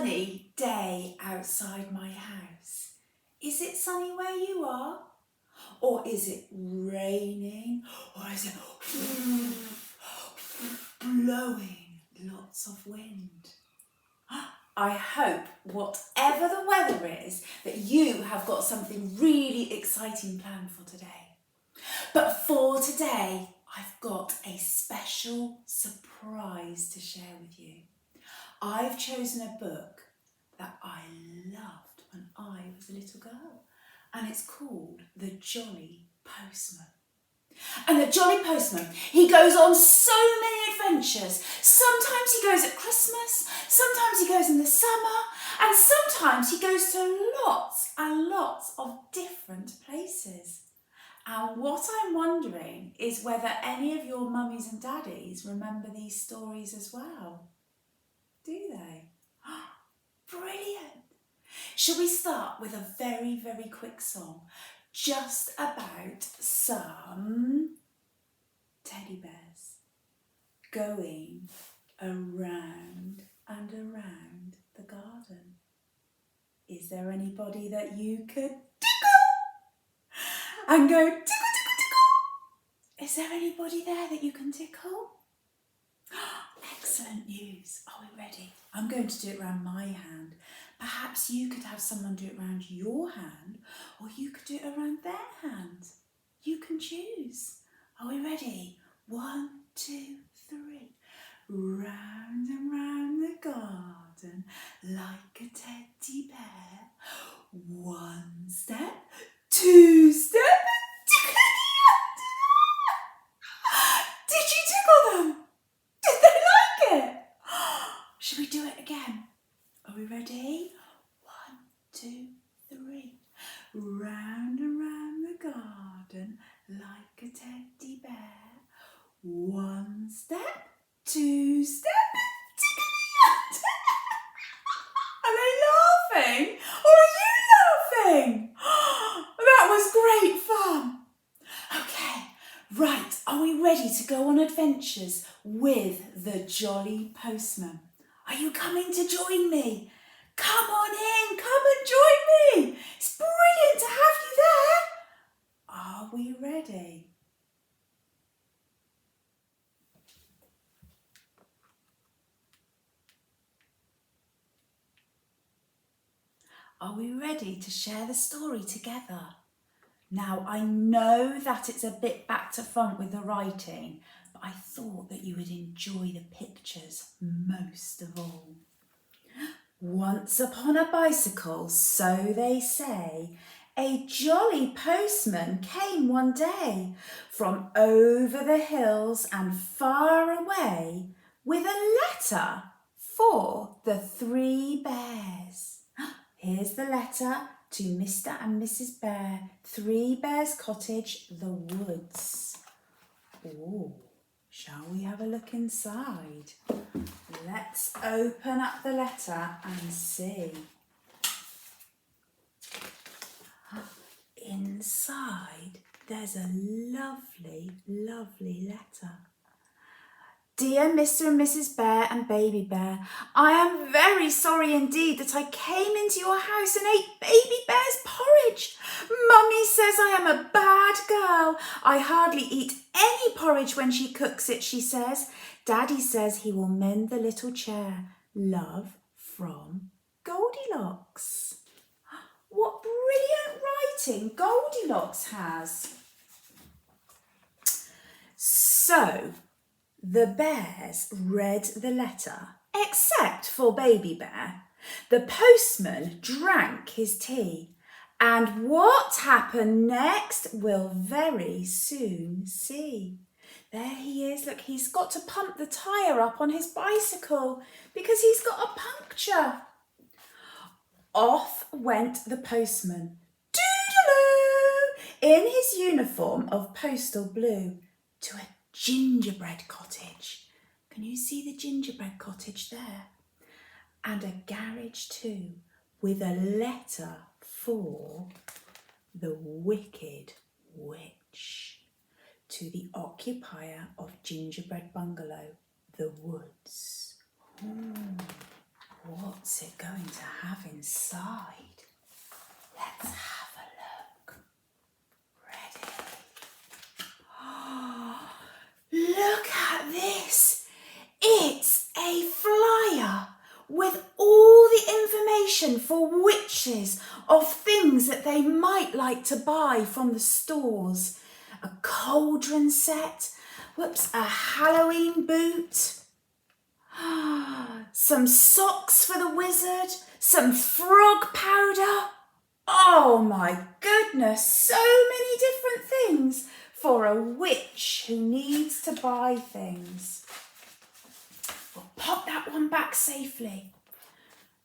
sunny day outside my house. Is it sunny where you are? Or is it raining? Or is it blowing lots of wind? I hope, whatever the weather is, that you have got something really exciting planned for today. But for today, I've got a special surprise to share with you. I've chosen a book that I loved when I was a little girl, and it's called The Jolly Postman. And the Jolly Postman, he goes on so many adventures. Sometimes he goes at Christmas, sometimes he goes in the summer, and sometimes he goes to lots and lots of different places. And what I'm wondering is whether any of your mummies and daddies remember these stories as well. Do they? Brilliant! Shall we start with a very, very quick song just about some teddy bears going around and around the garden? Is there anybody that you could tickle and go tickle, tickle, tickle? Is there anybody there that you can tickle? Excellent news. Are we ready? I'm going to do it around my hand. Perhaps you could have someone do it around your hand, or you could do it around their hand. You can choose. Are we ready? 1, 2, 3. Round and round the garden like a teddy bear. 1 step, 2 step, did you tickle them? Did they like it? Should we do it again? Are we ready? 1, 2, 3. Round and round the garden like a teddy bear. 1 step, 2 step, tickle. Are they laughing? Or are you laughing? That was great fun. Okay, right, are we ready to go on adventures with the Jolly Postman? Are you coming to join me? Come on in, come and join me. It's brilliant to have you there. Are we ready? Are we ready to share the story together? Now, I know that it's a bit back to front with the writing, but I thought that you would enjoy the pictures most of all. Once upon a bicycle, so they say, a jolly postman came one day from over the hills and far away with a letter for the 3 bears. Here's the letter to Mr. and Mrs. Bear, 3 Bears Cottage, the woods. Oh, shall we have a look inside? Let's open up the letter and see. Inside, there's a lovely, lovely letter. Dear Mr. and Mrs. Bear and Baby Bear, I am very sorry indeed that I came into your house and ate Baby Bear's porridge. Mummy says I am a bad girl. I hardly eat any porridge when she cooks it, she says. Daddy says he will mend the little chair. Love from Goldilocks. What brilliant writing Goldilocks has. So, the bears read the letter, except for Baby Bear. The postman drank his tea, and what happened next we'll very soon see. There he is, look, he's got to pump the tyre up on his bicycle because he's got a puncture. Off went the postman, doodaloo, in his uniform of postal blue, to a gingerbread cottage. Can you see the gingerbread cottage there? And a garage too, with a letter for the Wicked Witch. To the occupier of Gingerbread Bungalow, the woods. What What's it going to have inside? Let's have a look. Ready? Look at this. It's a flyer with all the information for witches of things that they might like to buy from the stores. A cauldron set, a Halloween boot, some socks for the wizard, some frog powder. Oh my goodness, so many different things for a witch who needs to buy things. We'll pop that one back safely.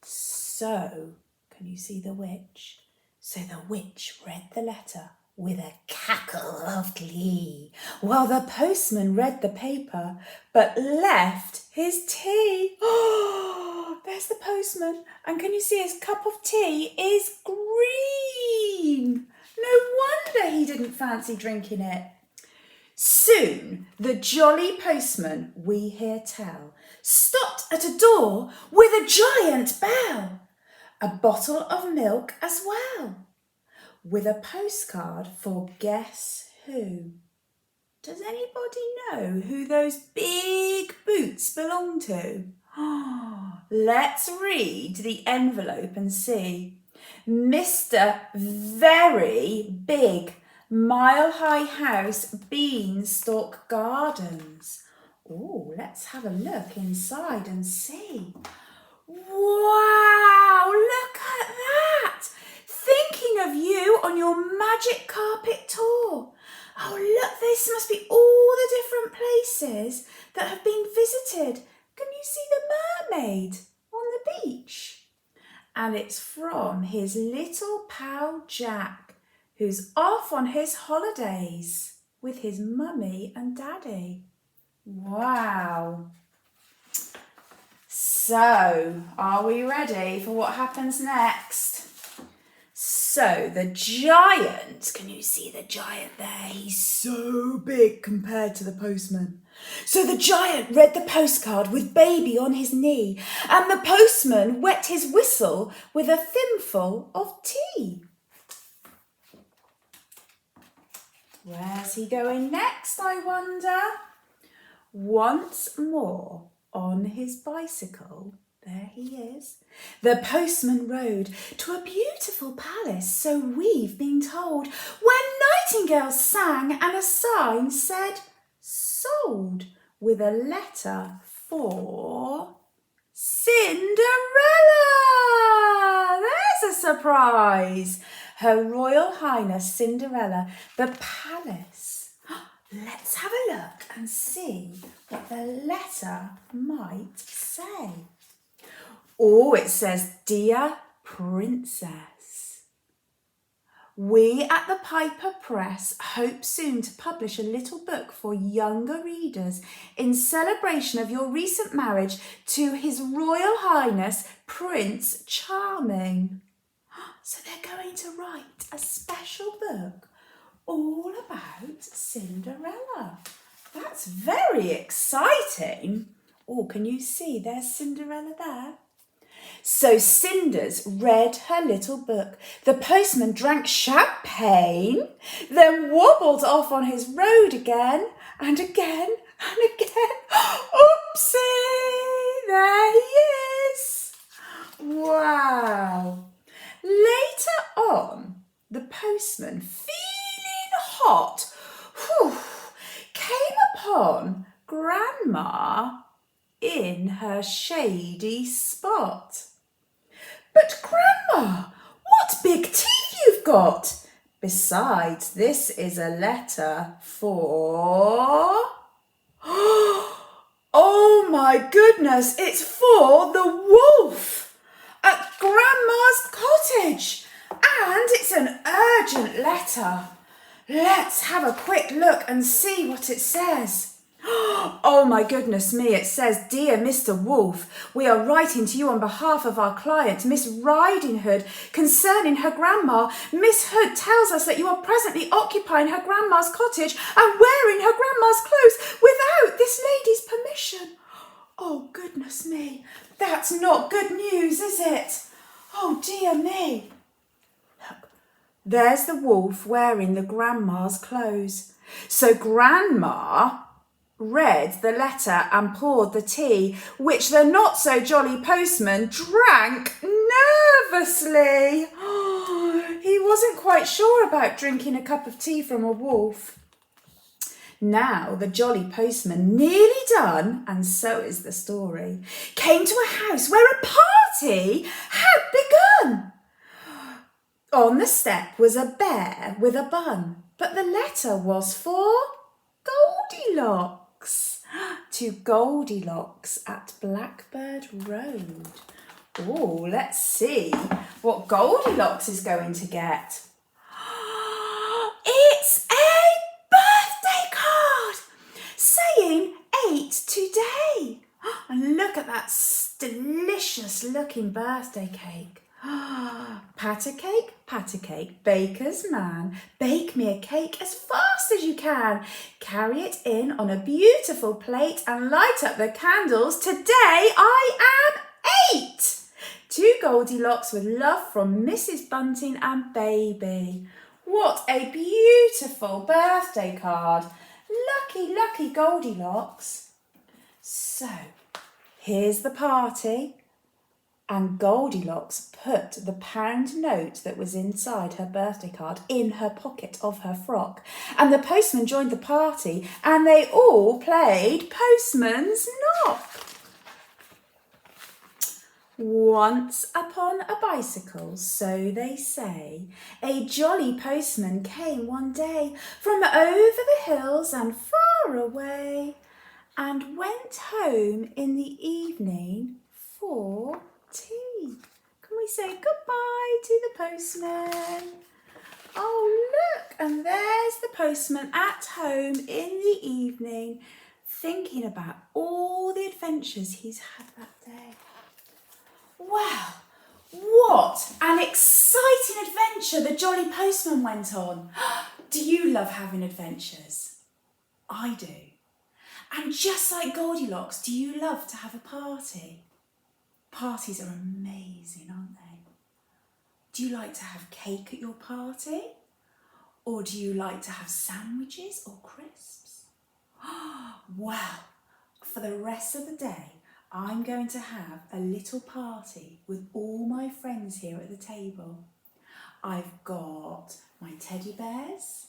So, can you see the witch? So the witch read the letter with a cackle of glee, while the postman read the paper, but left his tea. Oh, there's the postman, and can you see his cup of tea is green? No wonder he didn't fancy drinking it. Soon the jolly postman, we hear tell, stopped at a door with a giant bell, a bottle of milk as well, with a postcard for guess who. Does anybody know who those big boots belong to? Let's read the envelope and see. Mr. Very Big Mile High House Beanstalk Gardens. Oh, let's have a look inside and see. Wow, look at that! Thinking of you on your magic carpet tour. Oh, look, this must be all the different places that have been visited. Can you see the mermaid on the beach? And it's from his little pal Jack, who's off on his holidays with his mummy and daddy. Wow. So, are we ready for what happens next? So, the giant, can you see the giant there? He's so big compared to the postman. So the giant read the postcard with baby on his knee, and the postman wet his whistle with a thimble of tea. Where's he going next, I wonder? Once more on his bicycle, there he is. The postman rode to a beautiful palace, so we've been told, where nightingales sang and a sign said, sold, with a letter for Cinderella. There's a surprise. Her Royal Highness Cinderella, the palace. Let's have a look and see what the letter might say. Oh, it says, Dear Princess, we at the Piper Press hope soon to publish a little book for younger readers in celebration of your recent marriage to His Royal Highness Prince Charming. So they're going to write a special book all about Cinderella. That's very exciting. Oh, can you see there's Cinderella there? So Cinders read her little book. The postman drank champagne, then wobbled off on his road again and again and again. Oopsie! There he is. Wow. Later on, the postman, feeling hot, came upon Grandma in her shady spot. But Grandma, what big teeth you've got! Besides, this is a letter for... Oh my goodness, it's for the wolf at Grandma's cottage. And it's an urgent letter. Let's have a quick look and see what it says. Oh my goodness me, it says, Dear Mr. Wolf, we are writing to you on behalf of our client, Miss Riding Hood, concerning her grandma. Miss Hood tells us that you are presently occupying her grandma's cottage and wearing her grandma's clothes without this lady's permission. Oh, goodness me. That's not good news, is it? Oh, dear me. Look, there's the wolf wearing the grandma's clothes. So Grandma read the letter and poured the tea, which the not-so-jolly postman drank nervously. He wasn't quite sure about drinking a cup of tea from a wolf. Now the jolly postman, nearly done, and so is the story, came to a house where a party had begun. On the step was a bear with a bun, but the letter was for Goldilocks. To Goldilocks at Blackbird Road. Oh, let's see what Goldilocks is going to get. It's a birthday card saying 8 today. And look at that delicious looking birthday cake. Patter cake, baker's man, bake me a cake as fast as you can. Carry it in on a beautiful plate and light up the candles. Today I am 8. To Goldilocks with love from Mrs. Bunting and Baby. What a beautiful birthday card. Lucky, lucky Goldilocks. So, here's the party. And Goldilocks put the pound note that was inside her birthday card in her pocket of her frock. And the postman joined the party and they all played Postman's Knock. Once upon a bicycle, so they say, a jolly postman came one day from over the hills and far away, and went home in the evening for tea. Can we say goodbye to the postman? Oh, look, and there's the postman at home in the evening, thinking about all the adventures he's had that day. Wow, what an exciting adventure the Jolly Postman went on. Do you love having adventures? I do. And just like Goldilocks, do you love to have a party? Parties are amazing, aren't they? Do you like to have cake at your party? Or do you like to have sandwiches or crisps? Well, for the rest of the day, I'm going to have a little party with all my friends here at the table. I've got my teddy bears,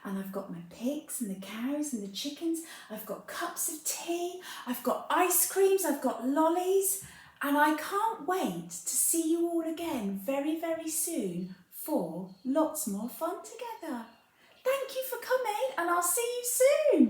and I've got my pigs and the cows and the chickens. I've got cups of tea, I've got ice creams, I've got lollies, and I can't wait to see you all again very, very soon for lots more fun together. Thank you for coming, and I'll see you soon.